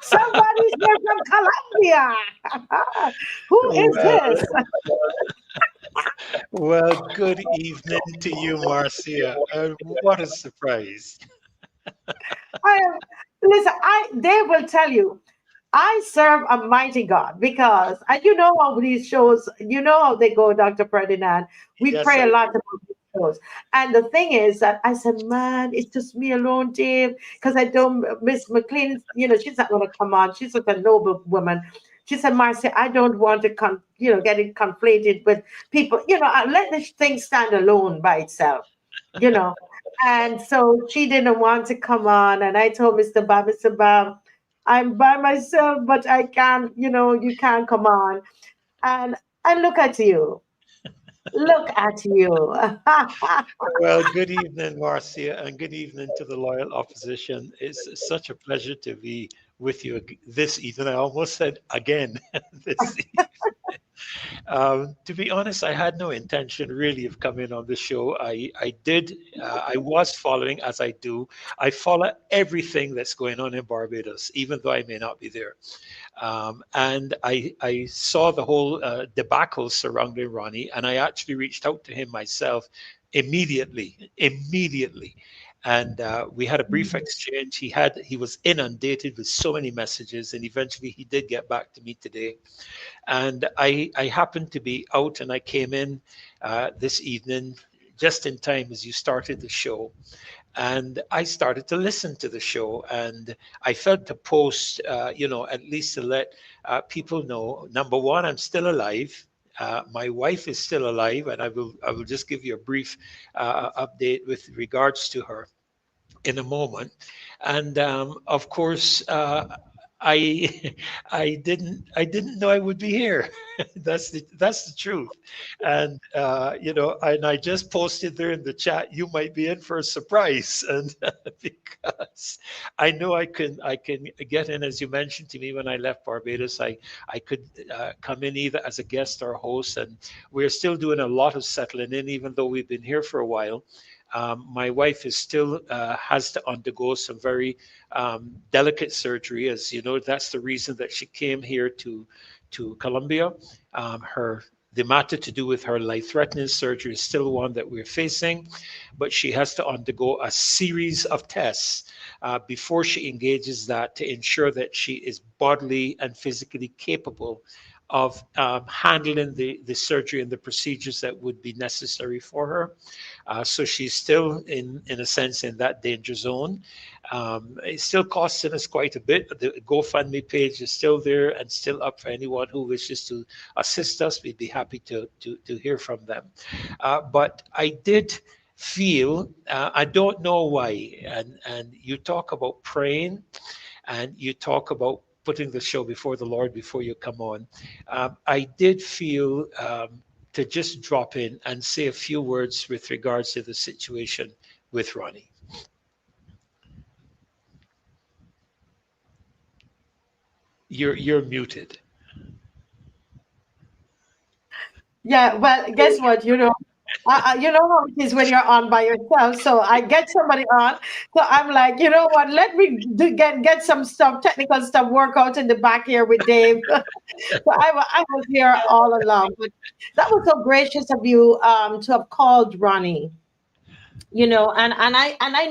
Somebody's here from Colombia. Who is Well, this? well, good evening to you, Marcia. What a surprise. I am, listen, they will tell you, I serve a mighty God because, and you know how these shows, you know how they go, Dr. Ferdinand. We Yes, pray I a lot do. about these shows. And the thing is that I said, man, it's just me alone, Dave, because I don't, Miss McLean, she's not going to come on. She's such a noble woman. She said, Marcia, I don't want to, get it conflated with people. Let this thing stand alone by itself, you know. And so she didn't want to come on. And I told Mr. Bab, I'm by myself, but I can't, you can't come on. And look at you. Look at you. Well, good evening, Marcia, and good evening to the loyal opposition. It's such a pleasure to be with you this evening. I almost said again this evening. To be honest, I had no intention really of coming on the show. I was following, as I do. I follow everything that's going on in Barbados, even though I may not be there. And I saw the whole debacle surrounding Ronnie, and I actually reached out to him myself immediately. And we had a brief exchange. He was inundated with so many messages, and eventually he did get back to me today. And I happened to be out, and I came in this evening just in time as you started the show, and I started to listen to the show, and I felt to post, at least to let people know. Number one, I'm still alive. My wife is still alive, and I will just give you a brief update with regards to her in a moment. And of course, I I didn't know I would be here. That's the truth. And and I just posted there in the chat, you might be in for a surprise, and because I know I can get in, as you mentioned to me when I left Barbados. I could come in either as a guest or host, and we're still doing a lot of settling in, even though we've been here for a while. My wife is still has to undergo some very delicate surgery. As you know, that's the reason that she came here to Colombia. Her The matter to do with her life-threatening surgery is still one that we're facing, but she has to undergo a series of tests before she engages that, to ensure that she is bodily and physically capable of handling the surgery and the procedures that would be necessary for her. So she's still in a sense, in that danger zone. It's still costing us quite a bit. The GoFundMe page is still there and still up for anyone who wishes to assist us. We'd be happy to hear from them. But I did feel, I don't know why, and you talk about praying, and you talk about putting the show before the Lord before you come on. I did feel to just drop in and say a few words with regards to the situation with Ronnie. You're muted. Yeah, well, guess what? You know how it is when you're on by yourself. So I get somebody on. So I'm like, you know what? Let me get some stuff, technical stuff, work out in the back here with Dave. So I was here all along. But that was so gracious of you to have called Ronnie. And I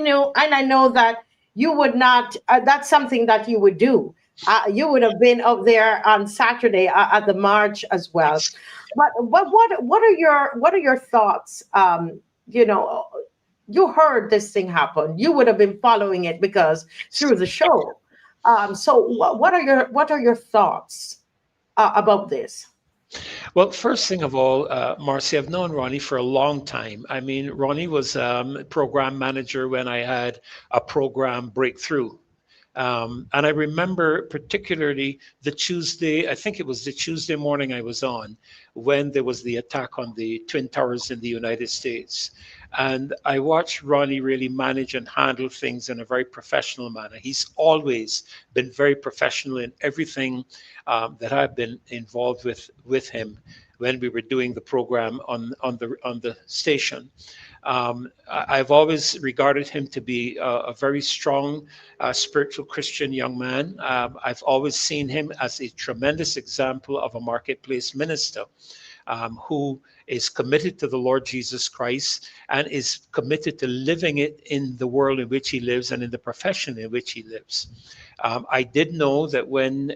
know that you would not. That's something that you would do. You would have been up there on Saturday at the march as well. But what are your thoughts? You know, you heard this thing happen. You would have been following it because through the show. So what are your thoughts about this? Well, first thing of all, Marcy, I've known Ronnie for a long time. I mean, Ronnie was program manager when I had a program breakthrough. And I remember particularly the Tuesday, I think it was the Tuesday morning I was on, when there was the attack on the Twin Towers in the United States. And I watched Ronnie really manage and handle things in a very professional manner. He's always been very professional in everything that I've been involved with him when we were doing the program on the station. I've always regarded him to be a very strong spiritual Christian young man. I've always seen him as a tremendous example of a marketplace minister who is committed to the Lord Jesus Christ and is committed to living it in the world in which he lives and in the profession in which he lives. I did know that when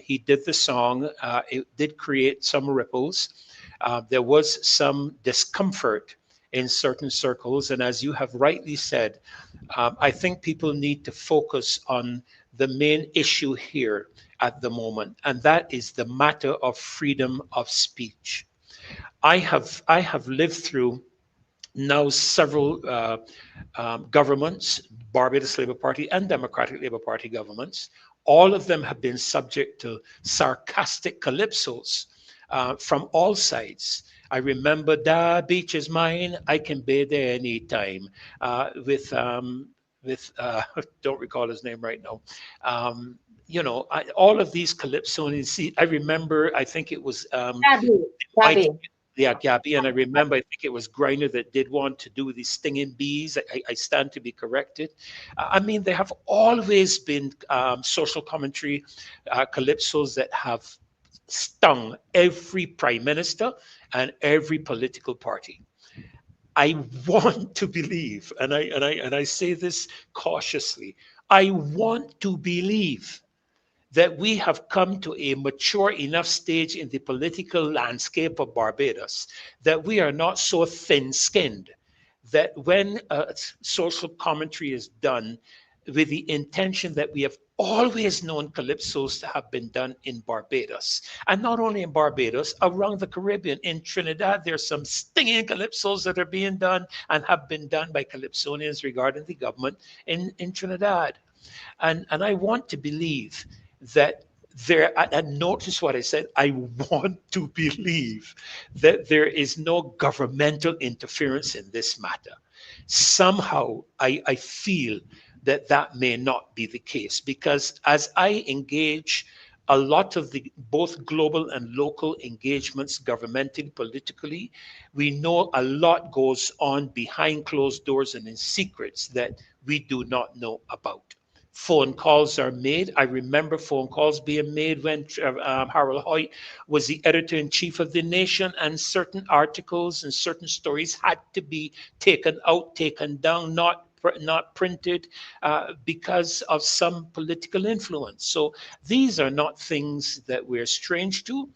he did the song, it did create some ripples. There was some discomfort in certain circles. And as you have rightly said, I think people need to focus on the main issue here at the moment, and that is the matter of freedom of speech. I have lived through now several governments, Barbados Labour Party and Democratic Labour Party governments. All of them have been subject to sarcastic calypsos from all sides. I remember "Da beach is mine, I can bathe there anytime," with don't recall his name right now. All of these calypsonians. See, I remember. I think it was Gabby, Mike, Gabby. yeah, Gabby, and I remember, I think it was Griner that did want to do these stinging bees. I stand to be corrected. I mean, there have always been social commentary calypsos that have stung every prime minister and every political party. I want to believe, and I say this cautiously, I want to believe that we have come to a mature enough stage in the political landscape of Barbados that we are not so thin skinned that when social commentary is done with the intention that we have always known calypsos to have been done in Barbados. And not only in Barbados, around the Caribbean, in Trinidad, there's some stinging calypsos that are being done and have been done by calypsonians regarding the government in Trinidad. And I want to believe that there, and notice what I said, I want to believe that there is no governmental interference in this matter. Somehow I feel that that may not be the case, because as I engage a lot of the both global and local engagements, governmentally, politically, we know a lot goes on behind closed doors and in secrets that we do not know about. Phone calls are made. I remember phone calls being made when Harold Hoyt was the editor in chief of The Nation, and certain articles and certain stories had to be taken out, taken down, not printed because of some political influence. So these are not things that we're strange to.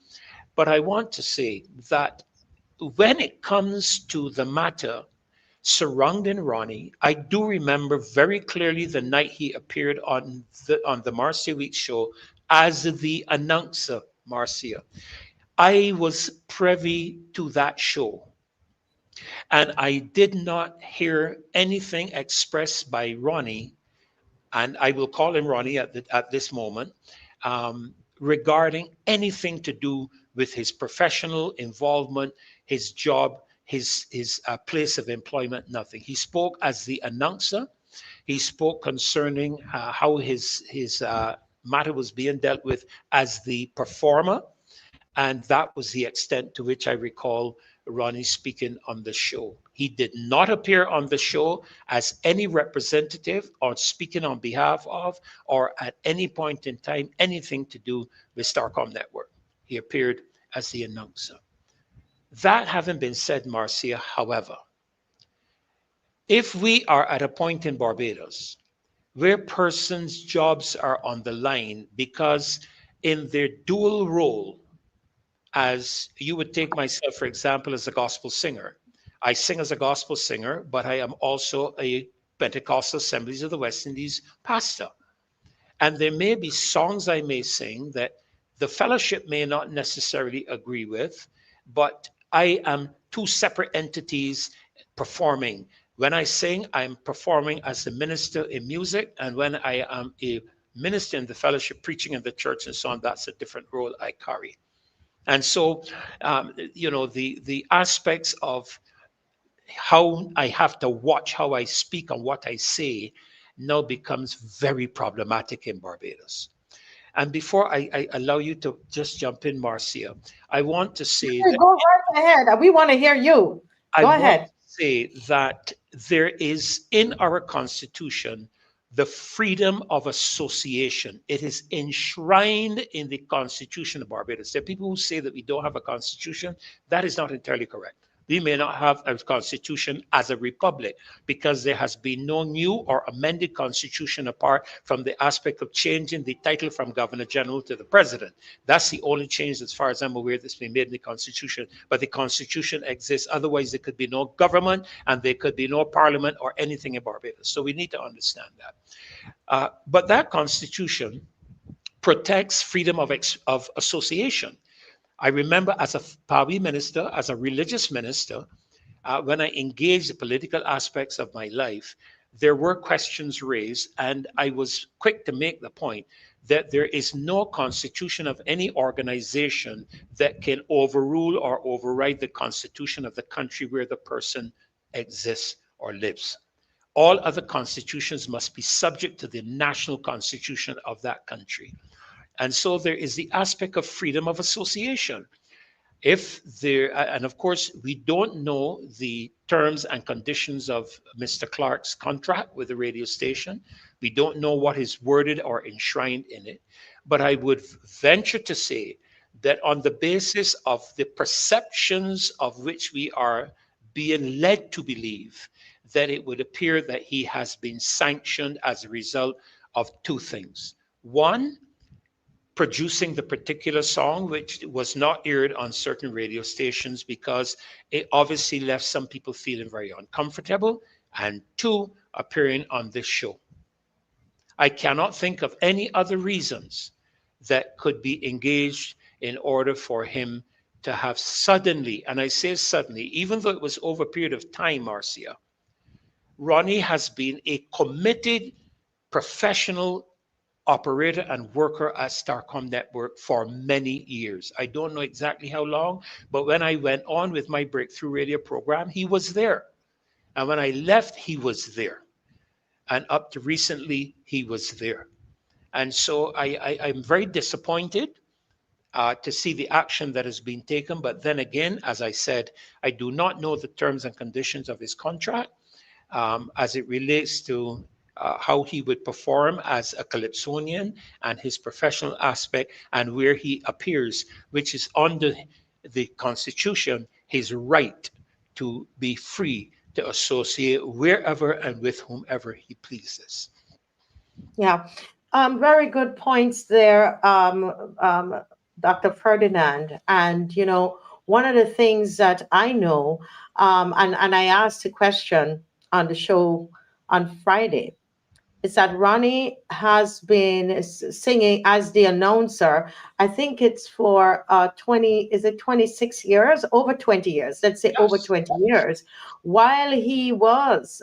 But I want to say that when it comes to the matter surrounding Ronnie, I do remember very clearly the night he appeared on the Marcia Week show as the announcer, Marcia. I was privy to that show, and I did not hear anything expressed by Ronnie, and I will call him Ronnie at this moment, regarding anything to do with his professional involvement, his job, his place of employment, nothing. He spoke as the announcer. He spoke concerning how his matter was being dealt with as the performer, and that was the extent to which I recall Ronnie speaking on the show. He did not appear on the show as any representative or speaking on behalf of, or at any point in time, anything to do with Starcom Network. He appeared as the announcer. That having been said, Marcia, however, if we are at a point in Barbados where persons' jobs are on the line because in their dual role, as you would take myself, for example, as a gospel singer. I sing as a gospel singer, but I am also a Pentecostal Assemblies of the West Indies pastor. And there may be songs I may sing that the fellowship may not necessarily agree with, but I am two separate entities performing. When I sing, I'm performing as a minister in music, and when I am a minister in the fellowship, preaching in the church and so on, that's a different role I carry. And so, the aspects of how I have to watch how I speak and what I say now becomes very problematic in Barbados. And before I allow you to just jump in, Marcia, I want to say Hey, that go right ahead. We want to hear you. I Go want ahead. to say that there is in our Constitution the freedom of association. It is enshrined in the Constitution of Barbados. There are people who say that we don't have a constitution. That is not entirely correct. We may not have a constitution as a republic because there has been no new or amended constitution apart from the aspect of changing the title from governor general to the president. That's the only change, as far as I'm aware, that's been made in the constitution. But the constitution exists. Otherwise, there could be no government and there could be no parliament or anything in Barbados. So we need to understand that. But that constitution protects freedom of association. I remember as a Pawi minister, as a religious minister, when I engaged the political aspects of my life, there were questions raised, and I was quick to make the point that there is no constitution of any organization that can overrule or override the constitution of the country where the person exists or lives. All other constitutions must be subject to the national constitution of that country. And so there is the aspect of freedom of association. If there, and of course, we don't know the terms and conditions of Mr. Clark's contract with the radio station. We don't know what is worded or enshrined in it. But I would venture to say that on the basis of the perceptions of which we are being led to believe, that it would appear that he has been sanctioned as a result of two things. One, producing the particular song, which was not aired on certain radio stations because it obviously left some people feeling very uncomfortable, and two, appearing on this show. I cannot think of any other reasons that could be engaged in order for him to have suddenly, and I say suddenly, even though it was over a period of time, Marcia, Ronnie has been a committed professional operator and worker at Starcom Network for many years. I don't know exactly how long, but when I went on with my breakthrough radio program, he was there. And when I left, he was there. And up to recently, he was there. And so I'm very disappointed to see the action that has been taken. But then again, as I said, I do not know the terms and conditions of his contract as it relates to how he would perform as a calypsonian and his professional aspect and where he appears, which is under the Constitution, his right to be free to associate wherever and with whomever he pleases. Yeah. Very good points there, Dr. Ferdinand. And, one of the things that I know, and I asked a question on the show on Friday, is that Ronnie has been singing as the announcer. I think it's for 20, is it 26 years? Over 20 years. Let's say over Yes, 20 years, while he was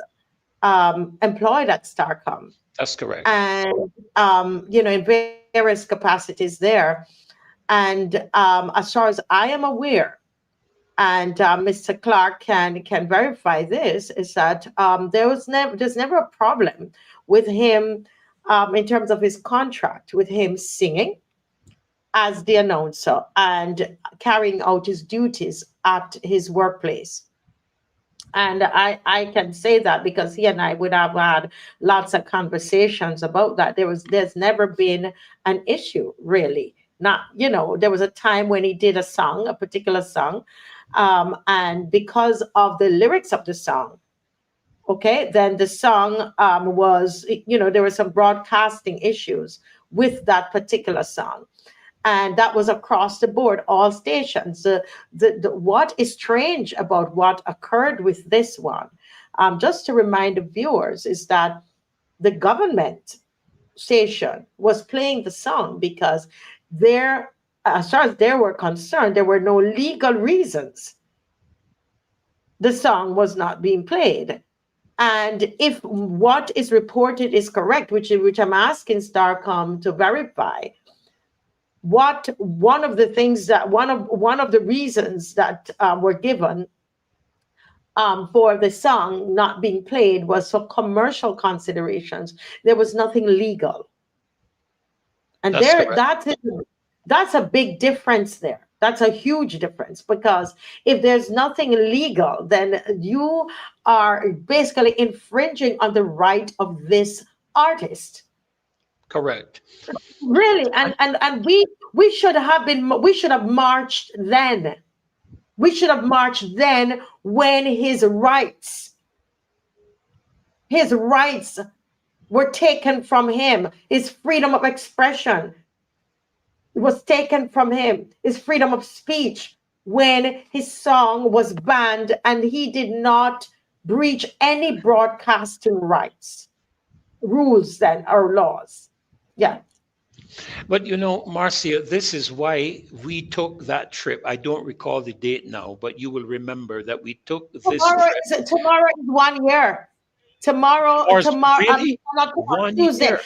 employed at Starcom that's correct. and in various capacities there. And as far as I am aware, and Mr. Clark can verify this, is that there's never a problem with him in terms of his contract with him singing as the announcer and carrying out his duties at his workplace. And I can say that because he and I would have had lots of conversations about that. There's never been an issue really. Not, there was a time when he did a song, a particular song, and because of the lyrics of the song, okay, then the song was, there were some broadcasting issues with that particular song, and that was across the board, all stations. What is strange about what occurred with this one, just to remind the viewers, is that the government station was playing the song because there, as far as they were concerned, there were no legal reasons the song was not being played. And if what is reported is correct, which I'm asking Starcom to verify, what one of the things that one of the reasons that were given for the song not being played was for commercial considerations. There was nothing legal. And That's there, correct. that's a big difference there. That's a huge difference, because if there's nothing legal, then you are basically infringing on the right of this artist. Correct. Really, and we should have been, we should have marched then. We should have marched then when his rights were taken from him. His freedom of expression was taken from him, his freedom of speech, when his song was banned and he did not breach any broadcasting rights, rules, then, or laws. Yeah. But you know, Marcia, this is why we took that trip. I don't recall the date now, but you will remember that we took this trip. Tomorrow is 1 year. Tomorrow's Tomorrow, really not tomorrow, 1 year. Tuesday,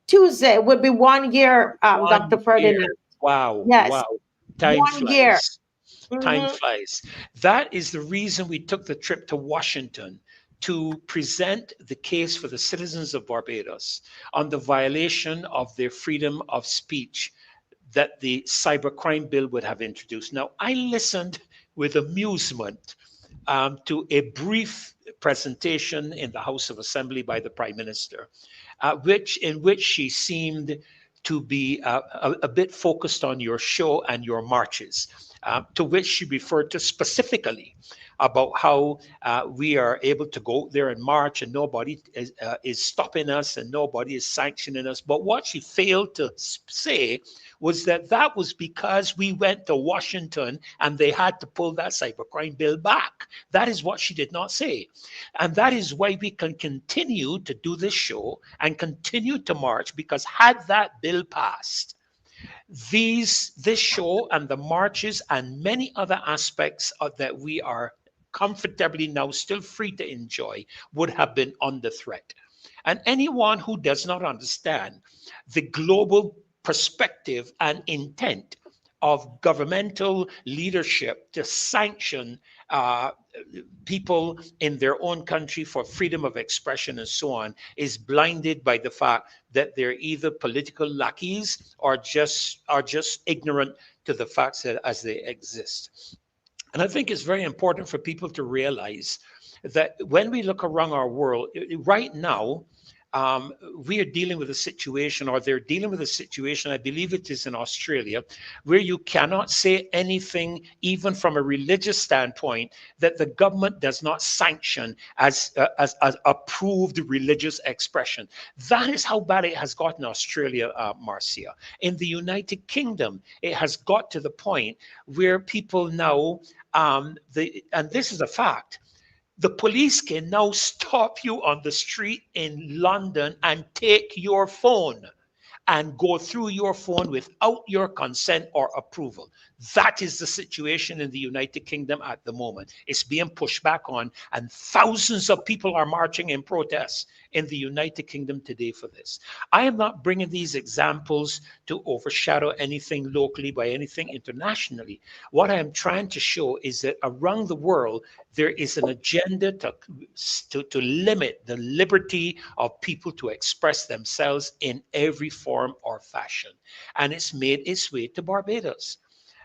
Tuesday will be 1 year, Dr. 1 year. Ferdinand. Wow, Yes, wow. Time 1 year. flies. Time Hmm. flies. That is the reason we took the trip to Washington, to present the case for the citizens of Barbados on the violation of their freedom of speech that the cybercrime bill would have introduced. Now, I listened with amusement to a brief presentation in the House of Assembly by the Prime Minister, in which she seemed to be a bit focused on your show and your marches, to which she referred to specifically about how we are able to go there and march and nobody is stopping us and nobody is sanctioning us. But what she failed to say was that that was because we went to Washington and they had to pull that cybercrime bill back. That is what she did not say. And that is why we can continue to do this show and continue to march, because had that bill passed, this show and the marches and many other aspects that we are comfortably now still free to enjoy would have been under threat. And anyone who does not understand the global perspective and intent of governmental leadership to sanction uh, people in their own country for freedom of expression and so on is blinded by the fact that they're either political lackeys or just ignorant to the facts that as they exist. And I think it's very important for people to realize that when we look around our world right now, we are dealing with a situation, or they're dealing with a situation, I believe it is in Australia, where you cannot say anything, even from a religious standpoint, that the government does not sanction as approved religious expression. That is how bad it has gotten in Australia, Marcia. In the United Kingdom, it has got to the point where people now, and this is a fact, the police can now stop you on the street in London and take your phone and go through your phone without your consent or approval. That is the situation in the United Kingdom at the moment. It's being pushed back on, and thousands of people are marching in protest in the United Kingdom today for this. I am not bringing these examples to overshadow anything locally by anything internationally. What I am trying to show is that around the world, there is an agenda to limit the liberty of people to express themselves in every form or fashion. And it's made its way to Barbados.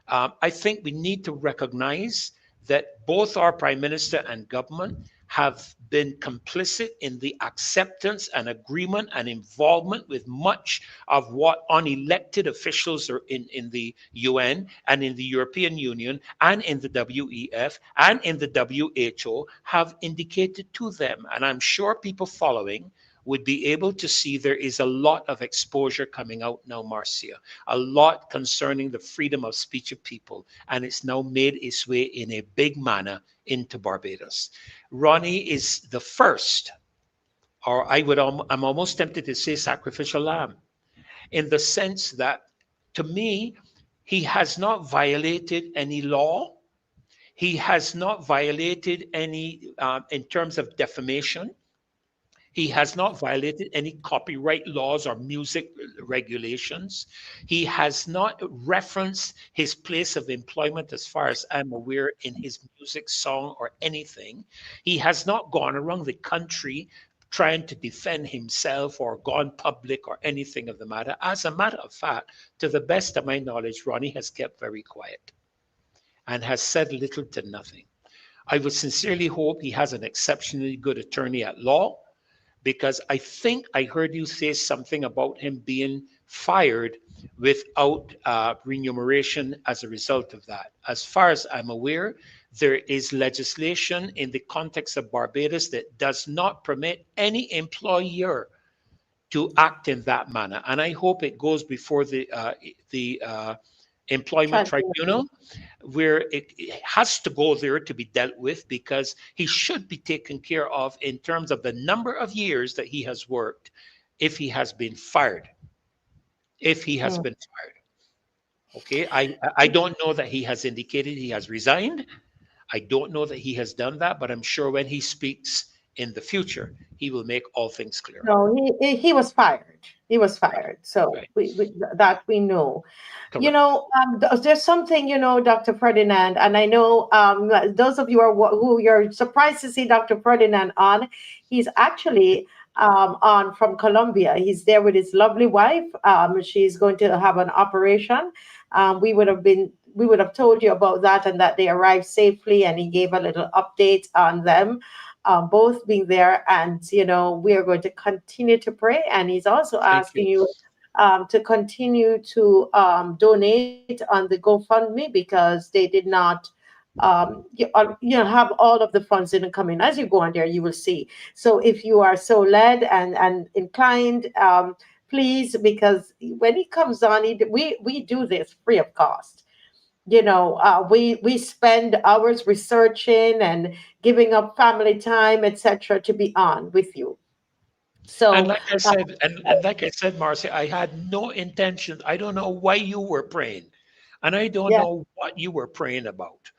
I think we need to recognize that both our prime minister and government have been complicit in the acceptance and agreement and involvement with much of what unelected officials are in the UN and in the European Union and in the WEF and in the WHO have indicated to them. And I'm sure people following would be able to see there is a lot of exposure coming out now, Marcia, a lot concerning the freedom of speech of people. And it's now made its way in a big manner into Barbados. Ronnie is the first, or I'm almost tempted to say sacrificial lamb, in the sense that to me, he has not violated any law. He has not violated any, in terms of defamation. He has not violated any copyright laws or music regulations. He has not referenced his place of employment, as far as I'm aware, in his music song or anything. He has not gone around the country trying to defend himself or gone public or anything of the matter. As a matter of fact, to the best of my knowledge, Ronnie has kept very quiet and has said little to nothing. I would sincerely hope he has an exceptionally good attorney at law, because I think I heard you say something about him being fired without remuneration as a result of that. As far as I'm aware, there is legislation in the context of Barbados that does not permit any employer to act in that manner. And I hope it goes before the employment Tribunal. tribunal, where it has to go there to be dealt with, because he should be taken care of in terms of the number of years that he has worked if he has been fired. If he has Mm. been fired. Okay. I don't know that he has indicated he has resigned. I don't know that he has done that, but I'm sure when he speaks in the future, he will make all things clear. No, he was fired. He was Right. fired. So Right. that we know. Correct. There's something, Dr. Ferdinand, and I know those of you who you're surprised to see Dr. Ferdinand on. He's actually on from Colombia. He's there with his lovely wife. She's going to have an operation. We would have told you about that, and that they arrived safely, and he gave a little update on them. Both being there, and we are going to continue to pray. And he's also Thank asking you. you to continue to donate on the GoFundMe, because they did not have all of the funds didn't come in. As you go on there, you will see. So if you are so led and inclined, please, because when he comes on, we do this free of cost. We spend hours researching and giving up family time, etc., to be on with you. And So like I said, and like I said, Marcia, I had no intention. I don't know why you were praying, and I don't yeah, know what you were praying about.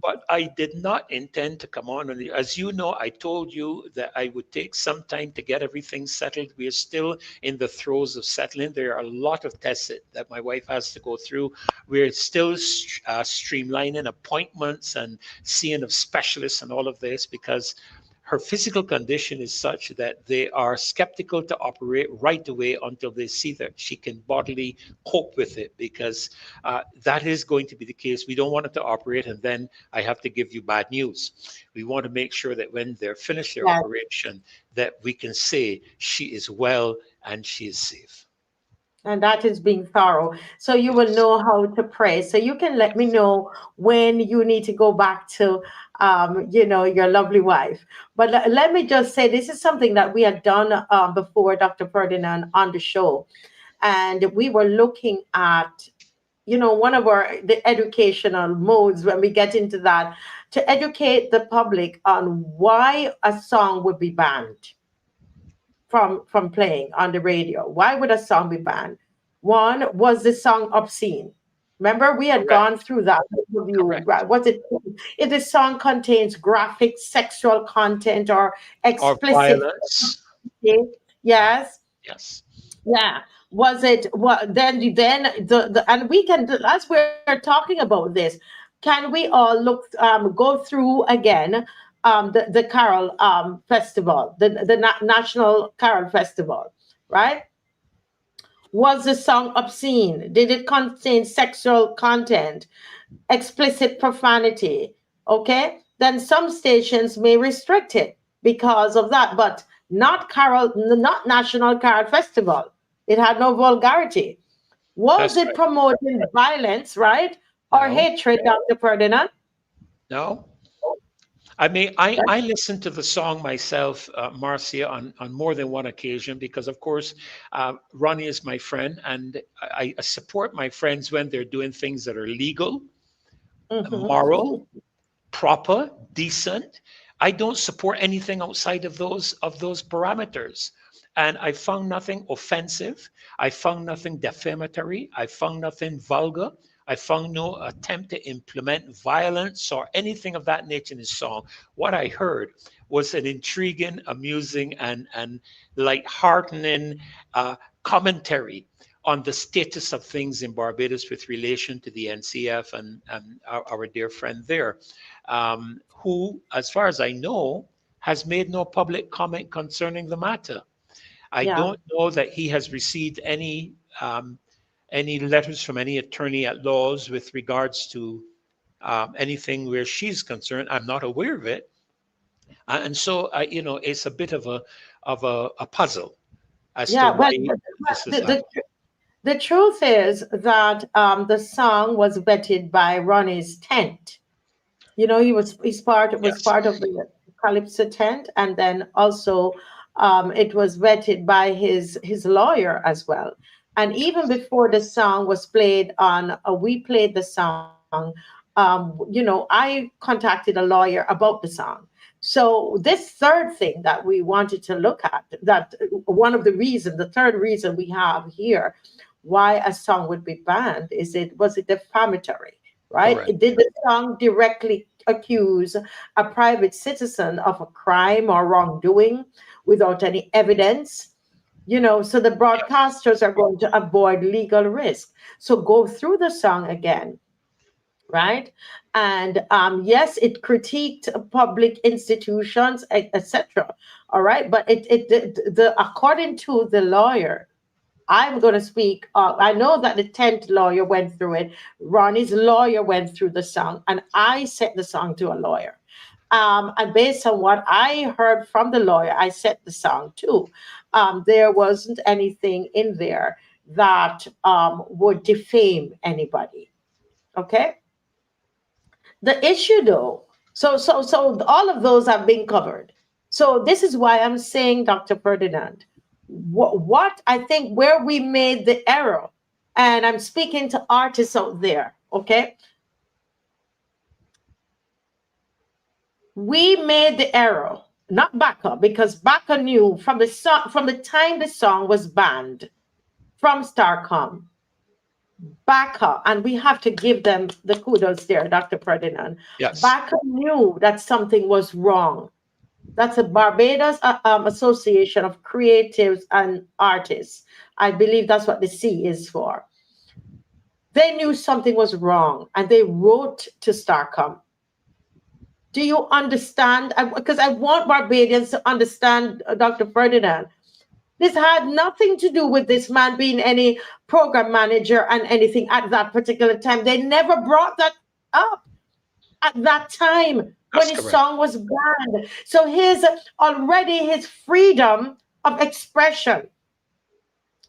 But I did not intend to come on. And as you know, I told you that I would take some time to get everything settled. We are still in the throes of settling. There are a lot of tests that my wife has to go through. We're still streamlining appointments and seeing of specialists and all of this, because her physical condition is such that they are skeptical to operate right away until they see that she can bodily cope with it, because that is going to be the case. We don't want it to operate and then I have to give you bad news. We want to make sure that when they're finished their yeah. operation, that we can say she is well and she is safe. And that is being thorough. So you will Yes. know how to pray. So you can let me Yes. know when you need to go back to, your lovely wife. But let me just say, this is something that we had done before, Dr. Ferdinand, on the show. And we were looking at, one of the educational modes when we get into that, to educate the public on why a song would be banned from playing on the radio. Why would a song be banned? One, was the song obscene? Remember, we had gone Correct. through that review. Correct. Was it if the song contains graphic sexual content or Or explicit? violence. Yes, Yes. yeah. Was it what then the and we can, as we're talking about this, can we all go through again the carol festival, the national carol festival, right? Was the song obscene? Did it contain sexual content, explicit profanity? Okay, then some stations may restrict it because of that, but not national carol festival. It had no vulgarity. Was That's it right. promoting violence, right? Or No. hatred, Dr. Ferdinand? No. I mean, I listened to the song myself, Marcia, on more than one occasion, because, of course, Ronnie is my friend, and I support my friends when they're doing things that are legal, moral, Mhm. proper, decent. I don't support anything outside of those parameters. And I found nothing offensive. I found nothing defamatory. I found nothing vulgar. I found no attempt to implement violence or anything of that nature in his song. What I heard was an intriguing, amusing, and light-heartening commentary on the status of things in Barbados with relation to the NCF and our dear friend there, who, as far as I know, has made no public comment concerning the matter. I Yeah. don't know that he has received any letters from any attorney at laws with regards to anything where she's concerned. I'm not aware of it, and so it's a bit of a puzzle as to Yeah. why Well, this has the, happened. the, the truth is that the song was vetted by Ronnie's tent. You know, was Yes, part of the Calypso tent, and then also it was vetted by his lawyer as well. And even before the song was played on, we played the song. I contacted a lawyer about the song. So this third thing that we wanted to look at, that the third reason we have here, why a song would be banned, was it defamatory? Right? correct. Did the song directly accuse a private citizen of a crime or wrongdoing without any evidence? So the Yes, broadcasters are going to avoid legal risk. So go through the song again, right? And yes, it critiqued public institutions, etc. All right, but according to the lawyer, I'm going to speak. I know that the 10th lawyer went through it. Ronnie's lawyer went through the song, and I sent the song to a lawyer. And based on what I heard from the lawyer, I sent the song too. There wasn't anything in there that would defame anybody. Okay. The issue, though, so all of those have been covered. So this is why I'm saying, Dr. Ferdinand, what I think where we made the error, and I'm speaking to artists out there, okay? We made the error, not Baka, because Baka knew from from the time the song was banned from Starcom. Baka, and we have to give them the kudos there, Dr. Ferdinand. yes, Baka knew that something was wrong. That's a Barbados Association of Creatives and Artists. I believe that's what the C is for. They knew something was wrong and they wrote to Starcom. Do you understand? Because I want Barbadians to understand, Dr. Ferdinand. This had nothing to do with this man being any program manager and anything at that particular time. They never brought that up at that time when that's his correct. song was banned. So his freedom of expression,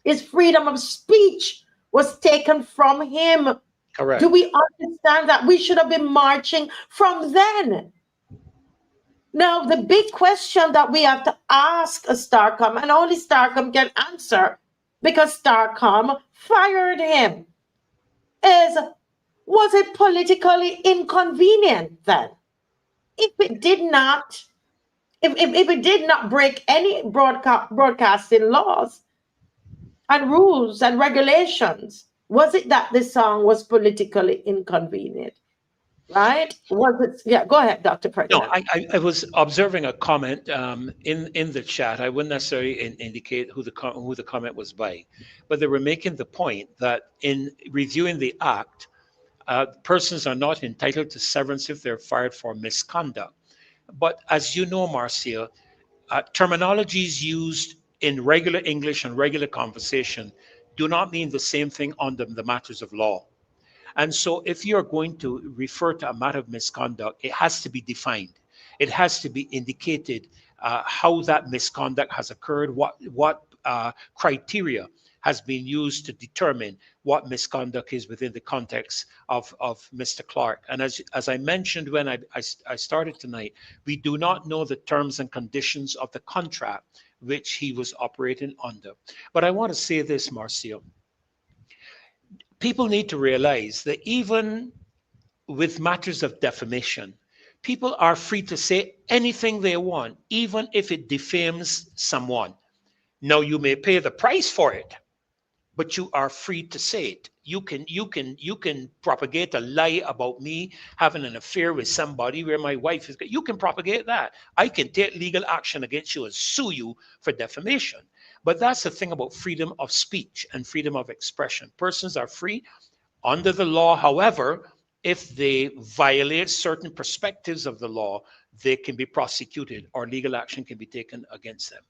his freedom of speech was taken from him. Do Correct. we understand that? We should have been marching from then. Now, the big question that we have to ask a Starcom, and only Starcom can answer because Starcom fired him, is was it politically inconvenient then? If it did not, if it did not break any broadcasting laws and rules and regulations, was it that the song was politically inconvenient? Right? Was it? Yeah, go ahead, Dr. No, Ferdinand. I was observing a comment in the chat. I wouldn't necessarily indicate who the comment was by, but they were making the point that in reviewing the act, persons are not entitled to severance if they're fired for misconduct. But as you know, Marcia, terminologies used in regular English and regular conversation do not mean the same thing on the matters of law. And so, if you're going to refer to a matter of misconduct, it has to be defined. It has to be indicated how that misconduct has occurred, what criteria has been used to determine what misconduct is within the context of Mr. Clark. And as I mentioned when I started tonight, we do not know the terms and conditions of the contract which he was operating under. But I want to say this, Marcia. People need to realize that even with matters of defamation, people are free to say anything they want, even if it defames someone. Now, you may pay the price for it, but you are free to say it. You can propagate a lie about me having an affair with somebody where my wife is. You can propagate that. I can take legal action against you and sue you for defamation. But that's the thing about freedom of speech and freedom of expression. Persons are free under the law. However, if they violate certain perspectives of the law, they can be prosecuted or legal action can be taken against them.